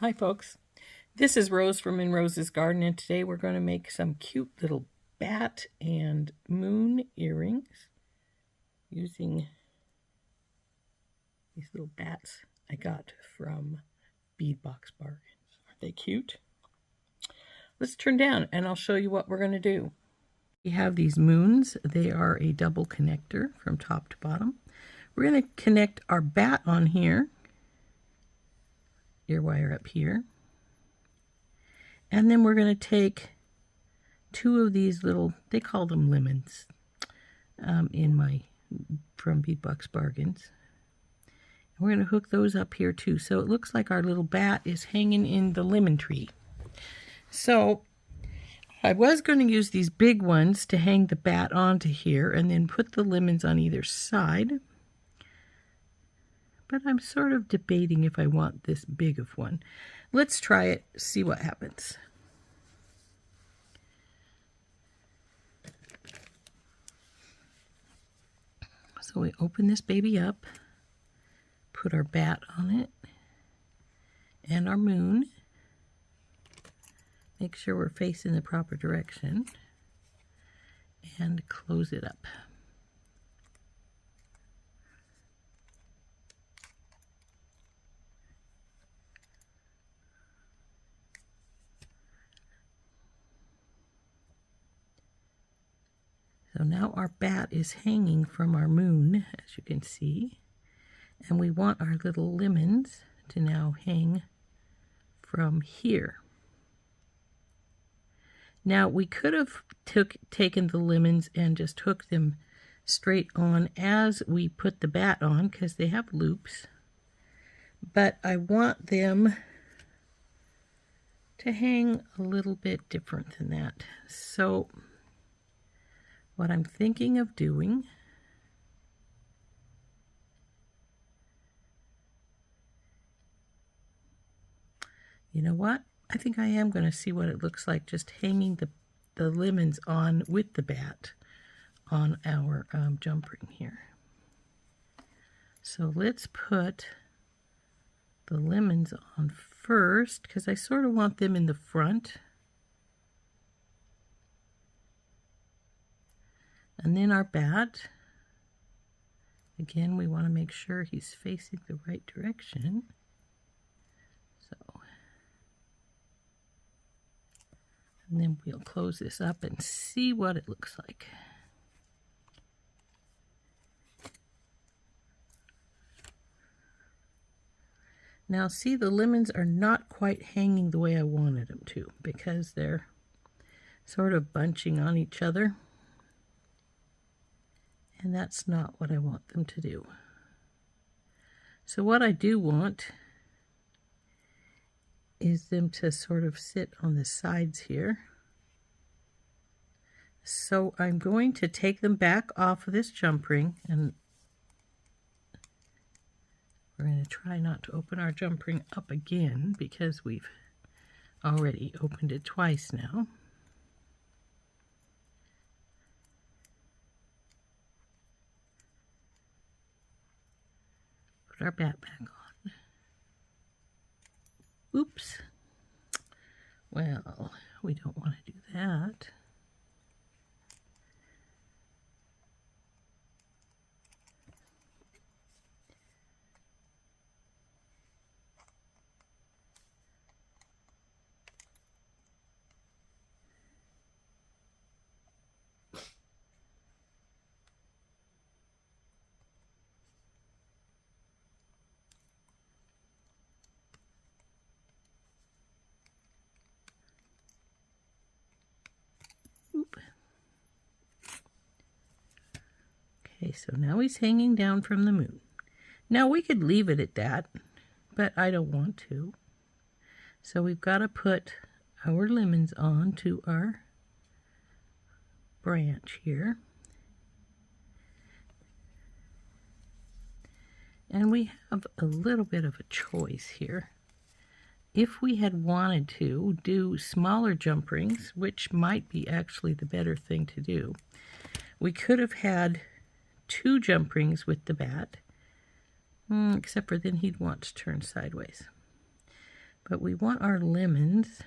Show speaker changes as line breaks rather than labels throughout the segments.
Hi folks, this is Rose from In Rose's Garden, and today we're going to make some cute little bat and moon earrings using these little bats I got from Bead Box Bargains. Aren't they cute? Let's turn down and I'll show you what we're going to do. We have these moons. They are a double connector from top to bottom. We're going to connect our bat on here, ear wire up here. And then we're going to take two of these little, they call them lemons, from Bead Box Bargains. And we're going to hook those up here too. So it looks like our little bat is hanging in the lemon tree. So I was going to use these big ones to hang the bat onto here and then put the lemons on either side. But I'm sort of debating if I want this big of one. Let's try it, see what happens. So we open this baby up, put our bat on it, and our moon. Make sure we're facing the proper direction, and close it up. So now our bat is hanging from our moon, as you can see, and we want our little lemons to now hang from here. Now we could have taken the lemons and just hooked them straight on as we put the bat on because they have loops, but I want them to hang a little bit different than that. So what I'm thinking of doing you know what? I think I am going to see what it looks like just hanging the lemons on with the bat on our jump ring here. So let's put the lemons on first because I sort of want them in the front. And then our bat. Again, we want to make sure he's facing the right direction. So, and then we'll close this up and see what it looks like. Now see, the lemons are not quite hanging the way I wanted them to because they're sort of bunching on each other. And that's not what I want them to do. So what I do want is them to sort of sit on the sides here. So I'm going to take them back off of this jump ring, and we're going to try not to open our jump ring up again because we've already opened it twice now. Put our bat back on. Oops. Well, we don't want to do that. Okay, so now he's hanging down from the moon. Now we could leave it at that, but I don't want to. So we've got to put our lemons on to our branch here. And we have a little bit of a choice here. If we had wanted to do smaller jump rings, which might be actually the better thing to do, we could have had 2 jump rings with the bat, except for then he'd want to turn sideways. but we want our lemons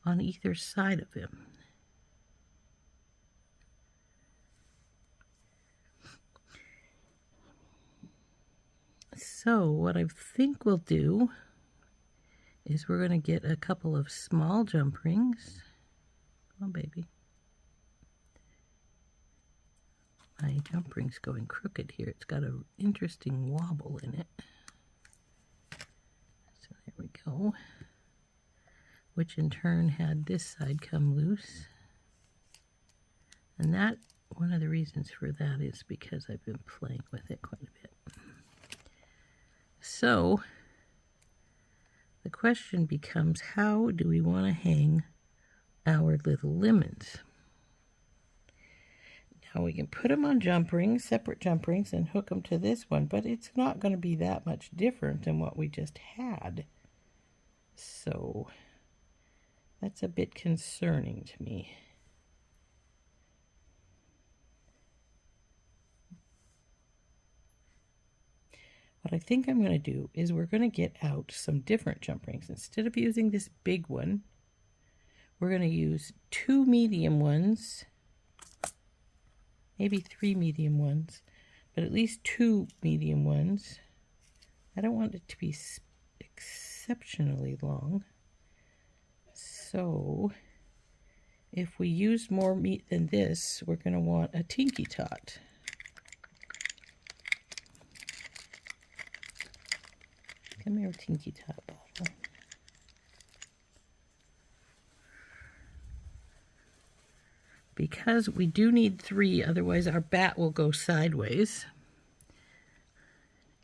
on either side of him. So what I think we'll do is we're going to get a couple of small jump rings. Come on, baby. My jump ring's going crooked here. It's got an interesting wobble in it. So there we go. Which in turn had this side come loose. And that, one of the reasons for that is because I've been playing with it quite a bit. So the question becomes, how do we want to hang our little lemons? Now we can put them on jump rings, separate jump rings, and hook them to this one, but it's not going to be that much different than what we just had. So that's a bit concerning to me. What I think I'm going to do is we're going to get out some different jump rings. Instead of using this big one, we're going to use 2 medium ones, maybe 3 medium ones, but at least 2 medium ones. I don't want it to be exceptionally long. So if we use more meat than this, we're going to want a Tinky Tot. Come here, Tinky Tot bottle. Because we do need 3, otherwise our bat will go sideways.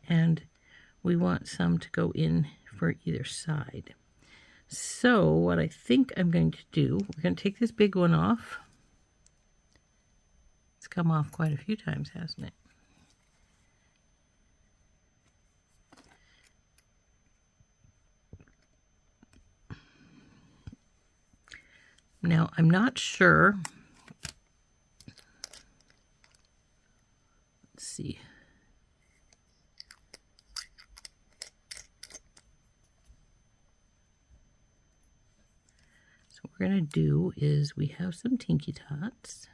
And we want some to go in for either side. So what I think I'm going to do, we're going to take this big one off. It's come off quite a few times, hasn't it? Now, I'm not sure. Let's see. So what we're going to do is we have some Tinky Tots.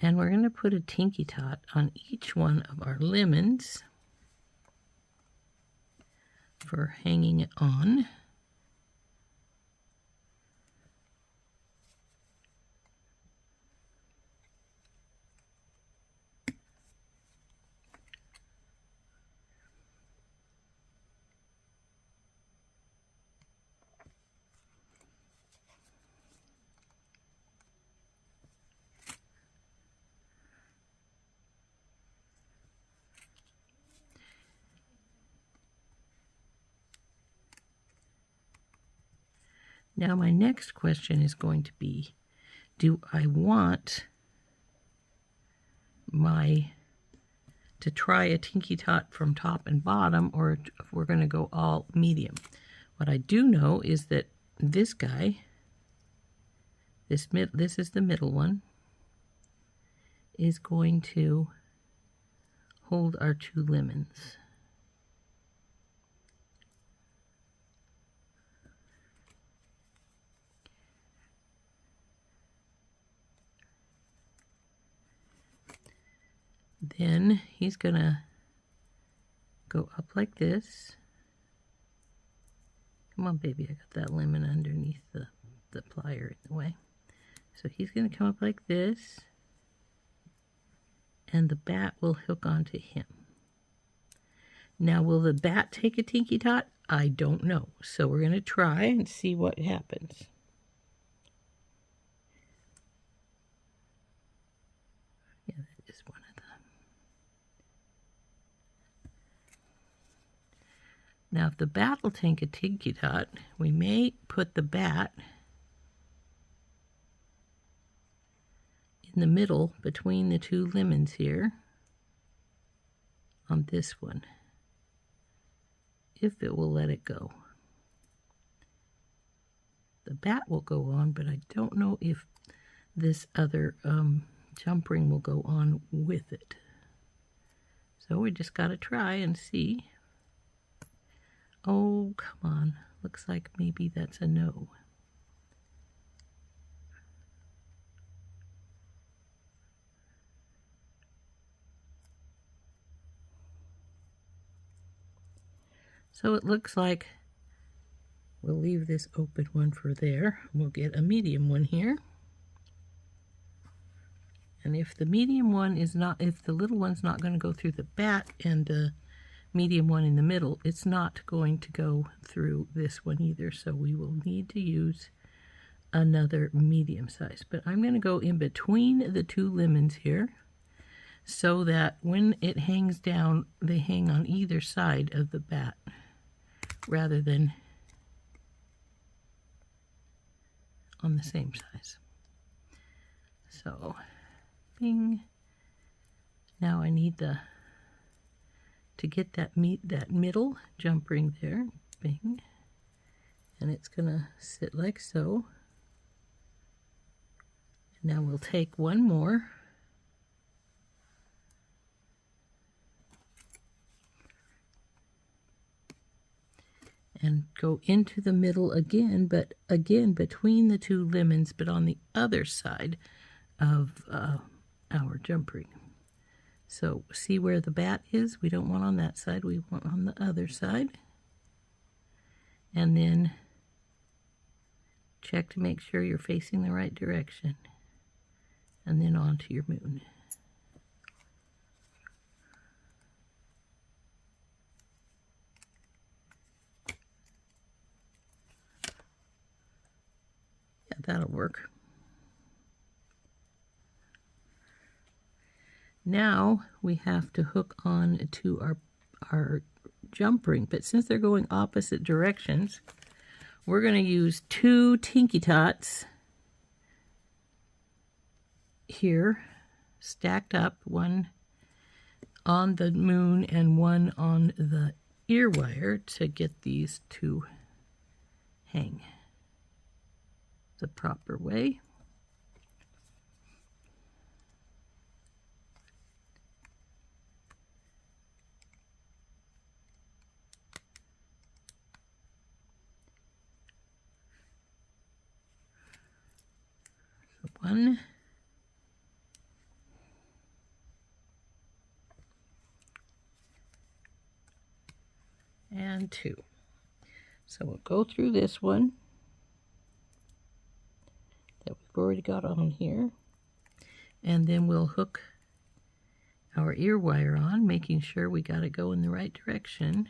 And we're going to put a Tinky Tot on each one of our lemons for hanging it on. Now my next question is going to be, do I want to try a Tinky Tot from top and bottom, or if we're going to go all medium? What I do know is that this guy, this is the middle one, is going to hold our 2 lemons. Then he's going to go up like this. Come on, baby, I got that lemon underneath the plier in the way. So he's going to come up like this, and the bat will hook onto him. Now, will the bat take a Tinky Tot? I don't know. So we're going to try and see what happens. Yeah, that is one of them. Now, if the bat will take a Tinky Tot, we may put the bat in the middle between the 2 lemons here on this one, if it will let it go. The bat will go on, but I don't know if this other jump ring will go on with it. So we just got to try and see. Oh, come on. Looks like maybe that's a no. So it looks like we'll leave this open one for there. We'll get a medium one here. And if the medium one is not, if the little one's not going to go through the bat and the medium one in the middle, it's not going to go through this one either. So we will need to use another medium size. But I'm going to go in between the two lemons here so that when it hangs down, they hang on either side of the bat rather than on the same size. So, bing. Now I need to get that middle jump ring there, bing. And it's gonna sit like so. Now we'll take one more. And go into the middle again, but again between the two lemons, but on the other side of our jump ring. So see where the bat is? We don't want on that side, we want on the other side. And then check to make sure you're facing the right direction. And then onto your moon. Yeah, that'll work. Now we have to hook on to our jump ring, but since they're going opposite directions, we're going to use two Tinky Tots here, stacked up, one on the moon and one on the ear wire to get these to hang the proper way. So 1, and 2. So we'll go through this one that we've already got on here, and then we'll hook our ear wire on, making sure we got it go in the right direction,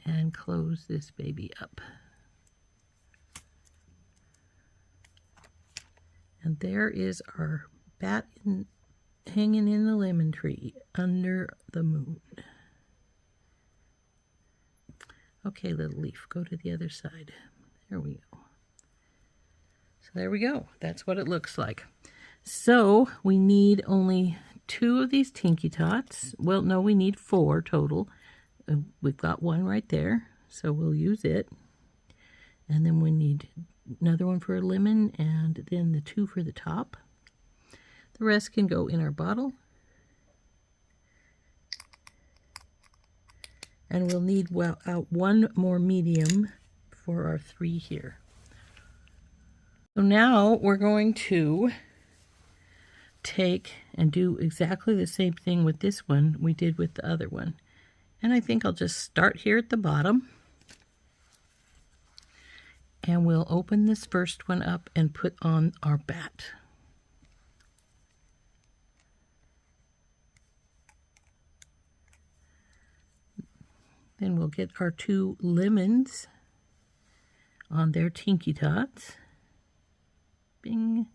and close this baby up. And there is our bat hanging in the lemon tree under the moon. Okay, little leaf, go to the other side. There we go. So there we go. That's what it looks like. So we need only 2 of these Tinky Tots. Well, no, we need 4 total. We've got one right there, so we'll use it. And then we need another one for a lemon, and then the 2 for the top. The rest can go in our bottle. And we'll need out one more medium for our 3 here. So now we're going to take and do exactly the same thing with this one we did with the other one. And I think I'll just start here at the bottom. And we'll open this first one up and put on our bat. Then we'll get our 2 lemons on their Tinky Tots. Bing.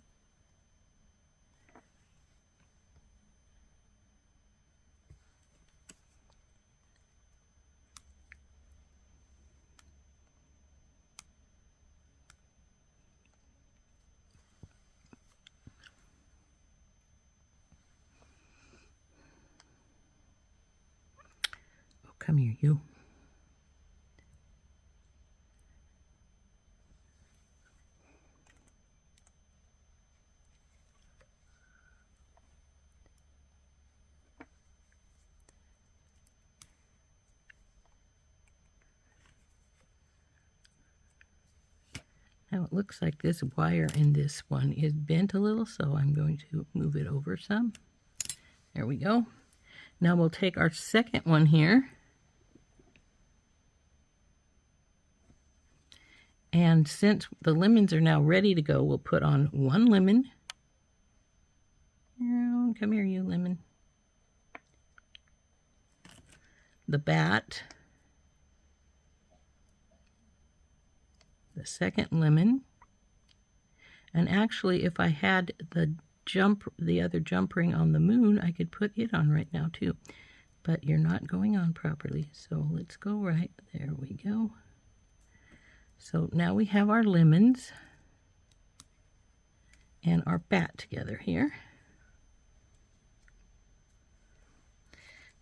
Oh, come here, you. Now it looks like this wire in this one is bent a little, so I'm going to move it over some. There we go. Now we'll take our second one here, and since the lemons are now ready to go, we'll put on one lemon. Come here, you lemon. The bat, the second lemon, and actually if I had the other jump ring on the moon, I could put it on right now too, but you're not going on properly, so let's go right there. We go. So now we have our lemons and our bat together here.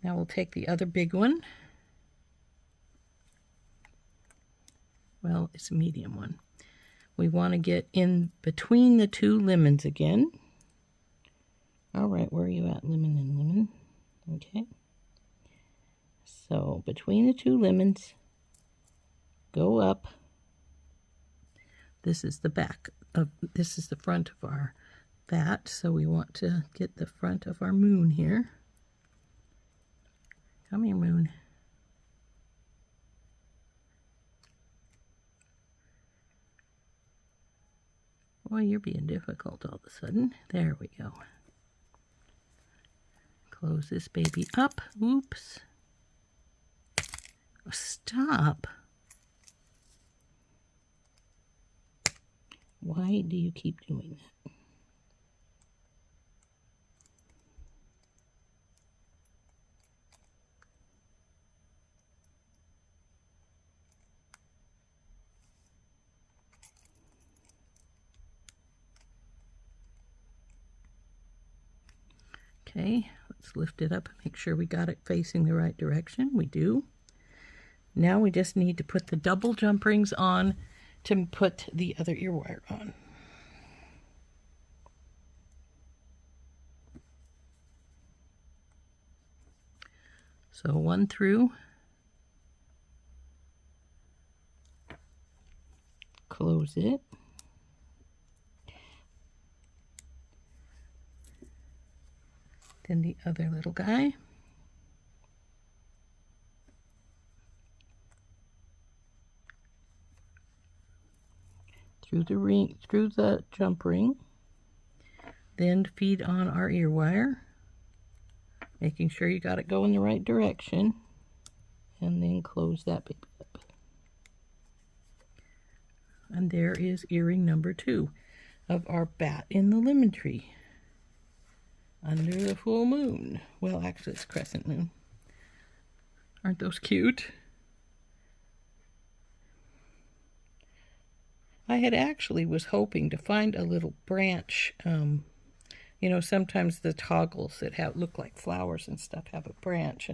Now we'll take the other big one. Well, it's a medium one. We want to get in between the two lemons again. All right, where are you at, lemon and lemon? Okay. So between the two lemons, go up. This is the back of, this is the front of our bat, so we want to get the front of our moon here. Come here, moon. Boy, you're being difficult all of a sudden. There we go. Close this baby up. Oops. Oh, stop. Why do you keep doing that? Okay, let's lift it up and make sure we got it facing the right direction. We do. Now we just need to put the double jump rings on to put the other ear wire on. So one through, close it. Then the other little guy. Through the ring, through the jump ring. Then feed on our ear wire, making sure you got it going the right direction, and then close that baby up. And there is earring number 2 of our bat in the lemon tree. Under the full moon. Well, actually it's crescent moon. Aren't those cute? I had actually was hoping to find a little branch. You know, sometimes the toggles that look like flowers and stuff have a branch,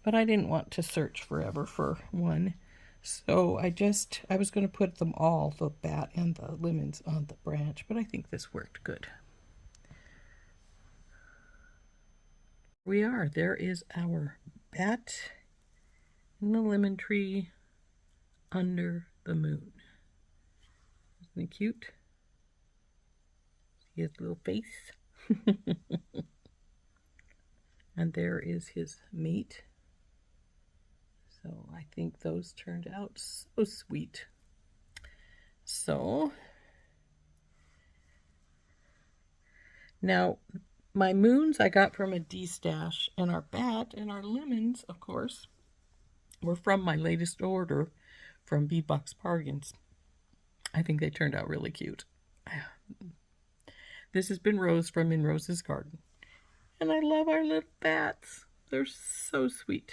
but I didn't want to search forever for one. So I was going to put them all, the bat and the lemons, on the branch, but I think this worked good. We are. There is our bat in the lemon tree under the moon. Isn't he cute? See his little face? And there is his mate. So I think those turned out so sweet. So now my moons I got from a D-stash, and our bat and our lemons, of course, were from my latest order from Bead Box Bargains. I think they turned out really cute. This has been Rose from In Rose's Garden. And I love our little bats. They're so sweet.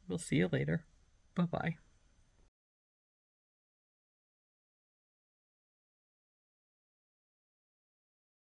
We'll see you later. Bye-bye.